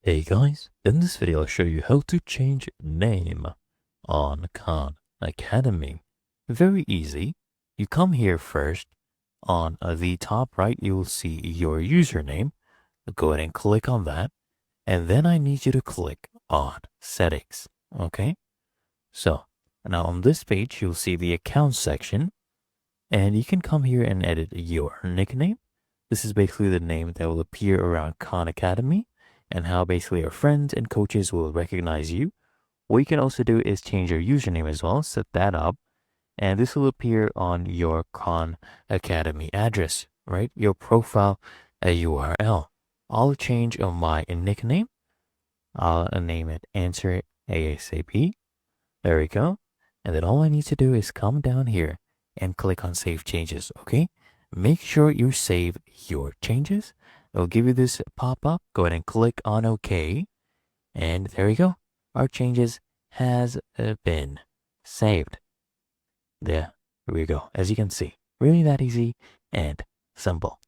Hey guys, in this video I'll show you how to change name on Khan Academy. Very easy. You come here first. On the top right you'll see your username. Go ahead and click on that. And then I need you to click on settings. Okay? So now on this page you'll see the account section. And you can come here and edit your nickname. This is basically the name that will appear around Khan Academy and how basically your friends and coaches will recognize you. What you can also do is change your username as well, set that up, and this will appear on your Khan Academy address, right? Your profile URL. I'll change my nickname. I'll name it Answer ASAP. There we go. And then all I need to do is come down here and click on Save Changes, okay? Make sure you save your changes. It'll give you this pop-up. Go ahead and click on OK. And there you go. Our changes has been saved. There we go. As you can see, really that easy and simple.